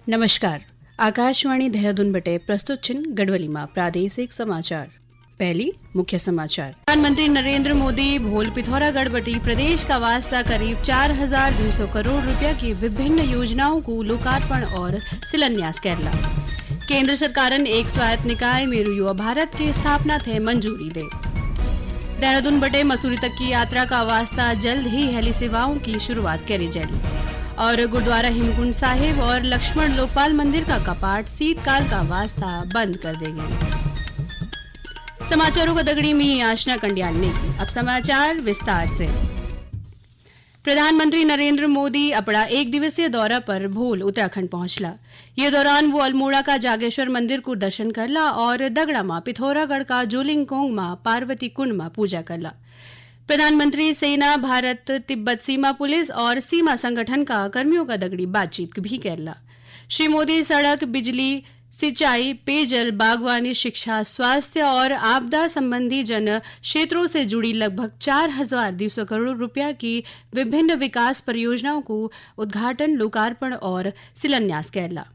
नमस्कार। आकाशवाणी देहरादून बटे प्रस्तुत छिन गढ़वलीમાં प्रादेशिक समाचार। पहली मुख्य समाचार। प्रधानमंत्री नरेंद्र मोदी भोल पिथौरागढ़ बटी प्रदेश का वास्ता करीब 4,200 करोड़ रुपया की विभिन्न योजनाओं को लोकार्पण और शिलान्यास करला। केंद्र सरकारन एक स्वायत्त निकाय मेरू युवा भारत की स्थापना थे मंजूरी दे। देहरादून बटे मसूरी तक की यात्रा का वास्ता जल्द ही हेली सेवाओं की शुरुआत करी जाएगी। और गुरुद्वारा हेमकुंड साहिब और लक्ष्मण लोकपाल मंदिर का कपाट शीतकाल का वास्ता बंद कर देंगे। समाचारों का दगड़ी में आशना कंडियाल ने की। अब समाचार विस्तार से। प्रधानमंत्री नरेंद्र मोदी अपना एक दिवसीय दौरा पर भोल उत्तराखंड पहुंचला। ये दौरान वो अल्मोड़ा का जागेश्वर मंदिर को दर्शन करला और दगड़ा मां पिथौरागढ़ का जोलिंगकोंग मां पार्वती कुंड मां पूजा करला। प्रधानमंत्री सेना, भारत तिब्बत सीमा पुलिस और सीमा संगठन का कर्मियों का दगड़ी बातचीत भी करला। श्री मोदी सड़क, बिजली, सिंचाई, पेयजल, बागवानी, शिक्षा, स्वास्थ्य और आपदा संबंधी जन क्षेत्रों से जुड़ी लगभग 4,200 करोड़ रुपया की विभिन्न विकास परियोजनाओं को उद्घाटन, लोकार्पण और शिलान्यास करला।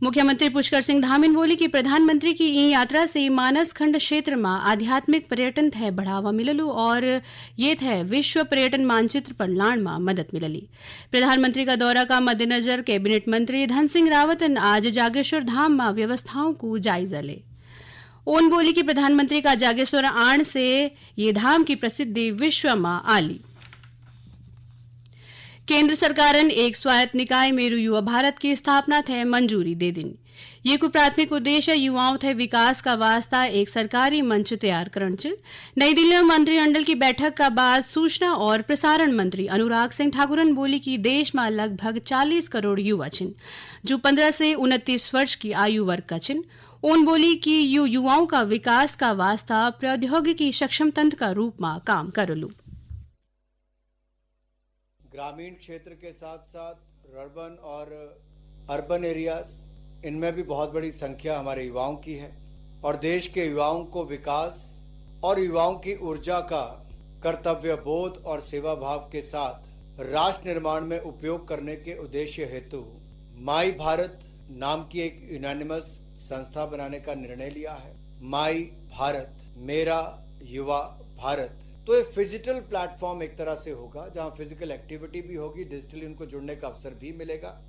मुख्यमंत्री पुष्कर सिंह धामीन बोली कि प्रधानमंत्री की ई यात्रा से मानस खंड क्षेत्र में आध्यात्मिक पर्यटन थे बढ़ावा मिललू और ये थे विश्व पर्यटन मानचित्र पर लाण में मदद मिलली। प्रधानमंत्री का दौरा का मद्देनजर कैबिनेट मंत्री धन सिंह रावत आज जागेश्वर धाम में व्यवस्थाओं को जायजा ले। ओन बोली कि प्रधानमंत्री का जागेश्वर आण से ये धाम की प्रसिद्धि विश्व में आली। केंद्र सरकारन एक स्वायत्त निकाय मेरू युवा भारत की स्थापना थे मंजूरी दे दिन। ये को प्राथमिक उद्देश्य युवाओं थे विकास का वास्ता एक सरकारी मंच तैयार करन छ। नई दिल्ली में मंत्रिमंडल की बैठक का बाद सूचना और प्रसारण मंत्री अनुराग सिंह ठाकुरन बोली कि देश में लगभग 40 करोड़ युवा छिन जो 15 से 29 वर्ष की आयु वर्ग का छिन। उन बोली कि युवाओं का विकास का वास्ता प्रौद्योगिकी सक्षम तंत्र का रूप में काम करलू। ग्रामीण क्षेत्र के साथ साथ अर्बन एरियाज इनमें भी बहुत बड़ी संख्या हमारे युवाओं की है और देश के युवाओं को विकास और युवाओं की ऊर्जा का कर्तव्य बोध और सेवा भाव के साथ राष्ट्र निर्माण में उपयोग करने के उद्देश्य हेतु माई भारत नाम की एक यूनानिमस संस्था बनाने का निर्णय लिया है। माई भारत, मेरा युवा भारत। तो ये फिजिकल प्लेटफॉर्म एक तरह से होगा जहां फिजिकल एक्टिविटी भी होगी, डिजिटली उनको जुड़ने का अवसर भी मिलेगा।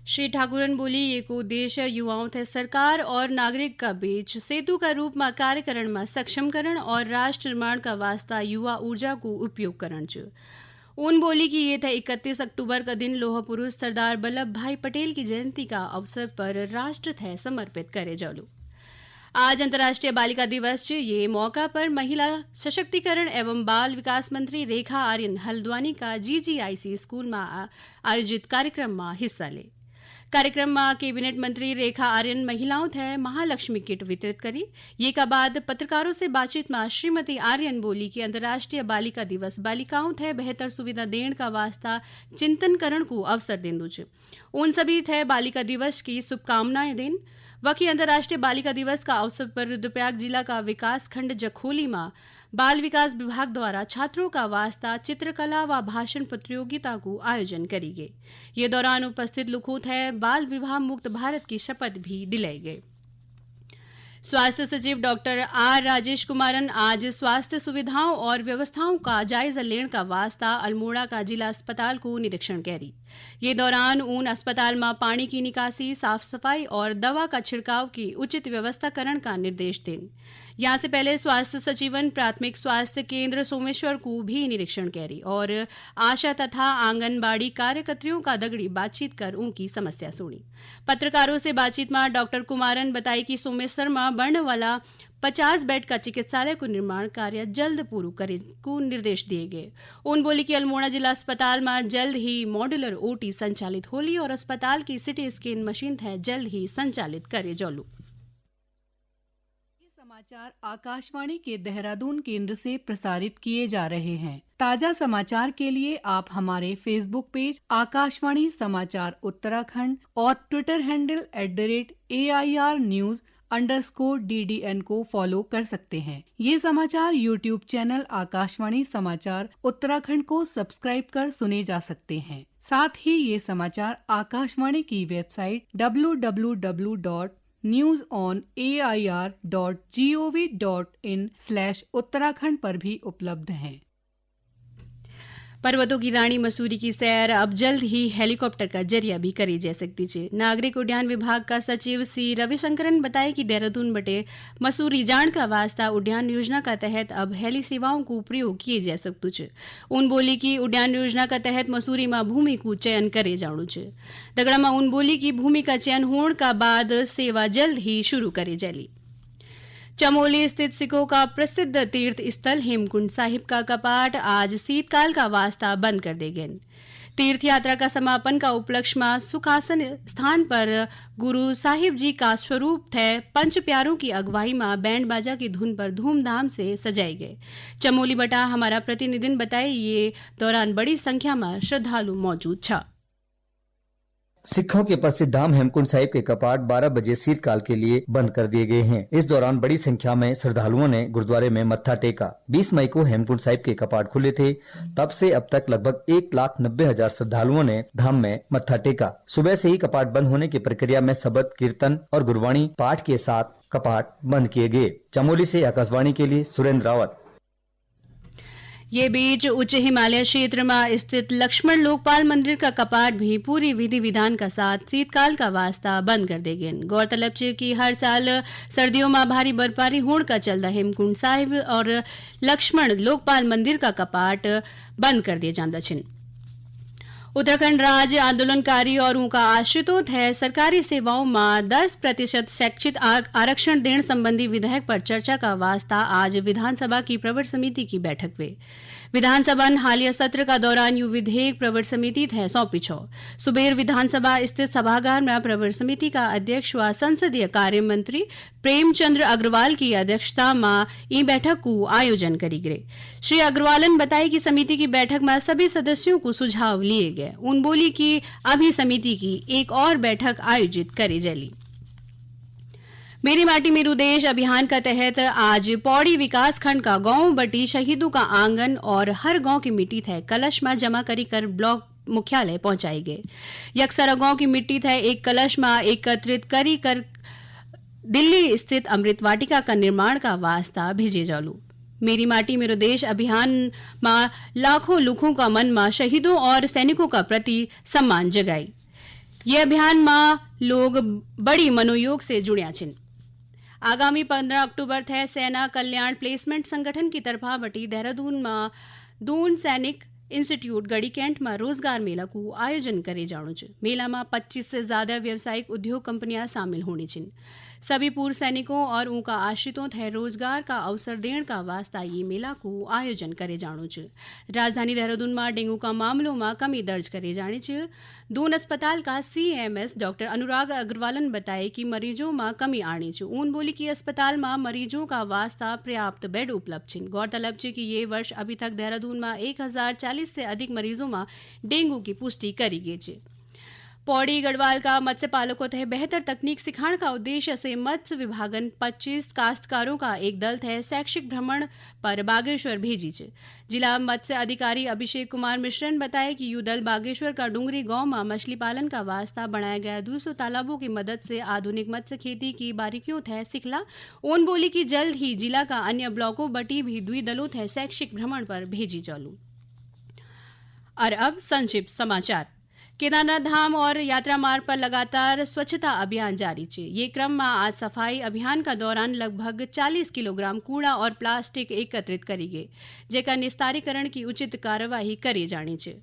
श्री ठाकुरन बोली ये को उद्देश्य युवाओं थे सरकार और नागरिक का बीच सेतु का रूप में कार्य करण में सक्षम करण और राष्ट्र निर्माण का वास्ता युवा ऊर्जा को उपयोग करण छ। उन बोली कि ये थे 31 अक्टूबर का दिन लोह पुरुष सरदार वल्लभ भाई पटेल की जयंती का अवसर पर राष्ट्र थे समर्पित करे जालू। आज अंतर्राष्ट्रीय बालिका दिवस छ। ये मौका पर महिला सशक्तिकरण एवं बाल विकास मंत्री रेखा आर्यन हल्द्वानी का GGIC स्कूल में आयोजित कार्यक्रम में हिस्सा ले। कार्यक्रम में कैबिनेट मंत्री रेखा आर्यन महिलाओं थे महालक्ष्मी किट वितरित करी। ये का बाद पत्रकारों से बातचीत में श्रीमती आर्यन बोली कि अंतर्राष्ट्रीय बालिका दिवस बालिकाओं थे बेहतर सुविधा देण का वास्ता चिंतन करण को अवसर देंदू छ। उन सभी थे बालिका दिवस की शुभकामनाएं देन। वकी अंतर्राष्ट्रीय बालिका दिवस का अवसर पर रुद्रप्रयाग जिला का विकास खंड जखोली में बाल विकास विभाग द्वारा छात्रों का वास्ता चित्रकला व भाषण प्रतियोगिता को आयोजन करी गई। ये दौरान उपस्थित लोगों थे बाल विवाह मुक्त भारत की शपथ भी दिलाई गई। स्वास्थ्य सचिव डॉक्टर आर राजेश कुमारन आज स्वास्थ्य सुविधाओं और व्यवस्थाओं का जायजा लेने का वास्ता अल्मोड़ा का जिला अस्पताल को निरीक्षण करी। ये दौरान उन अस्पताल में पानी की निकासी, साफ सफाई और दवा का छिड़काव की उचित व्यवस्था करने का निर्देश दें। यहाँ से पहले स्वास्थ्य सचिवन प्राथमिक स्वास्थ्य केंद्र सोमेश्वर को भी निरीक्षण करी और आशा तथा आंगनबाड़ी कार्यकर्तियों का दगड़ी बातचीत कर उनकी समस्या सुनी। पत्रकारों से बातचीत में डॉक्टर कुमारन बताई कि सोमेश्वर में बनने वाला 50 बेड का चिकित्सालय को निर्माण कार्य जल्द पूरा करे को निर्देश दिए गए। उन बोली कि अल्मोड़ा जिला अस्पताल में जल्द ही मॉड्यूलर OT संचालित होली और अस्पताल की सिटी स्कैन मशीन है जल्द ही संचालित करे जालू। समाचार आकाशवाणी के देहरादून केंद्र से प्रसारित किए जा रहे हैं। ताजा समाचार के लिए आप हमारे फेसबुक पेज आकाशवाणी समाचार उत्तराखंड और ट्विटर हैंडल @AIR News_DDN को फॉलो कर सकते हैं। ये समाचार यूट्यूब चैनल आकाशवाणी समाचार उत्तराखंड को सब्सक्राइब कर सुने जा सकते हैं। साथ ही ये समाचार आकाशवाणी की वेबसाइट www.newsonair.gov.in/उत्तराखंड पर भी उपलब्ध हैं। पर्वतों की रानी मसूरी की सैर अब जल्द ही हेलीकॉप्टर का जरिया भी करी जा सकती है। नागरिक उड्डयन विभाग का सचिव सी रविशंकरन बताए कि देहरादून बटे मसूरी जाण का वास्ता उड्डयन योजना का तहत अब हेली सेवाओं को प्रयोग किए जा सकतु है। उन बोली कि उड्डयन योजना का तहत मसूरी में भूमि को चयन करे जाणु है। दगड़ा में उन बोली कि भूमि का चयन होने का बाद सेवा जल्द ही शुरू करे जाली। चमोली स्थित सिखों का प्रसिद्ध तीर्थ स्थल हेमकुंड साहिब का कपाट आज शीतकाल का वास्ता बंद कर दे गए। तीर्थ यात्रा का समापन का उपलक्ष्य में सुखासन स्थान पर गुरु साहिब जी का स्वरूप थे पंच प्यारों की अगुवाई में बैंड बाजा की धुन पर धूमधाम से सजाए गए। चमोली बटा हमारा प्रतिनिधि बताए ये दौरान बड़ी संख्या में श्रद्धालु मौजूद था। सिखों के प्रसिद्ध धाम हेमकुंड साहिब के कपाट 12 बजे शीतकाल के लिए बंद कर दिए गए हैं। इस दौरान बड़ी संख्या में श्रद्धालुओं ने गुरुद्वारे में मत्था टेका। 20 मई को हेमकुंड साहिब के कपाट खुले थे। तब से अब तक लगभग 1,90,000 श्रद्धालुओं ने धाम में मत्था टेका। सुबह से ही कपाट बंद होने की प्रक्रिया में शबद कीर्तन और गुरबाणी पाठ के साथ कपाट बंद किए गए। चमोली से आकाशवाणी के लिए सुरेंद्र रावत। ये बीच उच्च हिमालय क्षेत्र में स्थित लक्ष्मण लोकपाल मंदिर का कपाट भी पूरी विधि विधान का साथ शीतकाल का वास्ता बंद कर दे गए। गौरतलब है कि हर साल सर्दियों में भारी बर्फबारी होने का चलता हेमकुंड साहिब और लक्ष्मण लोकपाल मंदिर का कपाट बंद कर दिए जाता है। उत्तराखंड राज्य आंदोलनकारी और उनका आश्रितों है सरकारी सेवाओं में 10% शैक्षिक आरक्षण देने संबंधी विधेयक पर चर्चा का वास्ता आज विधानसभा की प्रवर समिति की बैठक हुई। विधानसभा हालिया सत्र का दौरान यू विधेयक प्रवर समिति थे सौंपी छो। सुबेर विधानसभा स्थित सभागार में प्रवर समिति का अध्यक्ष व संसदीय कार्य मंत्री प्रेमचंद्र अग्रवाल की अध्यक्षता में ई बैठक को आयोजन करी गए। श्री अग्रवाल ने बताया कि समिति की बैठक में सभी सदस्यों को सुझाव लिए गए। उन बोली कि अभी समिति की एक और बैठक आयोजित करी जाएगी। मेरी माटी मेरू देश अभियान का तहत आज पौड़ी विकास खंड का गांव बटी शहीदों का आंगन और हर गांव की मिट्टी थे कलश में जमा करी कर ब्लॉक मुख्यालय पहुंचाई गए। यकसरा गांव की मिट्टी थे एक कलश में एकत्रित करी कर दिल्ली स्थित अमृत वाटिका का निर्माण का वास्ता भेजे जालू। मेरी माटी मेरो देश अभियान में लाखों लोगों का मन में शहीदों और सैनिकों का प्रति सम्मान जगाई। ये अभियान में लोग बड़ी मनोयोग से जुड़िया छिन। आगामी 15 अक्टूबर थे सेना कल्याण प्लेसमेंट संगठन की तरफा बटी देहरादून में दून सैनिक इंस्टीट्यूट गढ़ी कैंट में रोजगार मेला को आयोजन करे जाणु छ। मेला में 25 से ज्यादा व्यावसायिक उद्योग कंपनियां शामिल होनी छिन। सभी पूर्व सैनिकों और उनका आश्रितों थे रोजगार का अवसर देने का वास्ता ये मेला को आयोजन करे जाणु छ। राजधानी देहरादून में डेंगू का मामलों में कमी दर्ज करे जाने छ। दून अस्पताल का CMS डॉक्टर अनुराग अग्रवाल ने बताया कि मरीजों में कमी आनी छ। उन बोली कि अस्पताल में मरीजों का वास्ता पर्याप्त बेड उपलब्ध छिन। गौरतलब है कि ये वर्ष अभी तक देहरादून में 1040 से अधिक मरीजों में डेंगू की पुष्टि करी गई है। पौड़ी गढ़वाल का मत्स्य पालकों तह बेहतर तकनीक सिखाने का उद्देश्य से मत्स्य विभागन 25 काश्तकारों का एक दल थे शैक्षिक भ्रमण पर बागेश्वर भेजी है। जिला मत्स्य अधिकारी अभिषेक कुमार मिश्र ने बताया कि यू दल बागेश्वर का डूंगरी गांव में मछली पालन का वास्ता बनाया गया 200 तालाबों की मदद से आधुनिक मत्स्य खेती की बारीकियों थे सिखला। ओन बोली कि जल्द ही जिला का अन्य ब्लॉकों बटी भी 2 दलों थे शैक्षिक भ्रमण पर भेजी चालू। और अब संक्षिप्त समाचार। केदारनाथ धाम और यात्रा मार्ग पर लगातार स्वच्छता अभियान जारी है। ये क्रम में आज सफाई अभियान का दौरान लगभग 40 किलोग्राम कूड़ा और प्लास्टिक एकत्रित करी गई, जेका निस्तारीकरण की उचित कार्यवाही करी जानी है।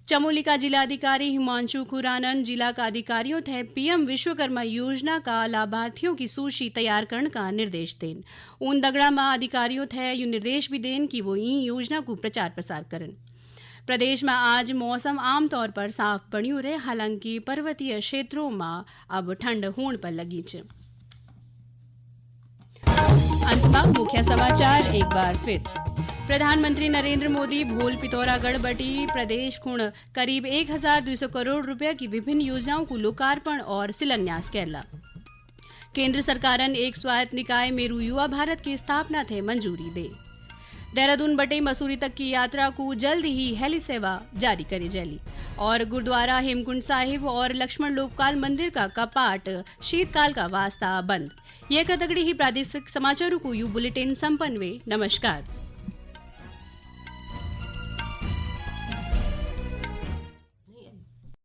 चमोली का जिलाधिकारी हिमांशु खुरानन जिला का अधिकारियों थे PM विश्वकर्मा योजना का लाभार्थियों की सूची तैयार करने का निर्देश देन। उन दगड़ा में अधिकारियों थे यू निर्देश भी देन कि वो इन योजना को प्रचार प्रसार करें। प्रदेश में आज मौसम आमतौर पर साफ बन्यू रहे, हालांकि पर्वतीय क्षेत्रों में अब ठंड होने पर लगी है। अंत में मुख्य समाचार एक बार फिर। प्रधानमंत्री नरेंद्र मोदी भोल पिथौरागढ़ बटी प्रदेश खुण करीब 1200 करोड़ रुपए की विभिन्न योजनाओं को लोकार्पण और शिलान्यास करला। केंद्र सरकार ने एक स्वायत्त निकाय मेरू युवा भारत की स्थापना थे मंजूरी दे। देहरादून बटे मसूरी तक की यात्रा को जल्द ही हेली सेवा जारी करी जाएगी। और गुरुद्वारा हेमकुंड साहिब और लक्ष्मण लोकपाल मंदिर का कपाट शीतकाल का वास्ता बंद। ये कतगड़ी ही प्रादेशिक समाचारों को यू बुलेटिन संपन्न वे। नमस्कार।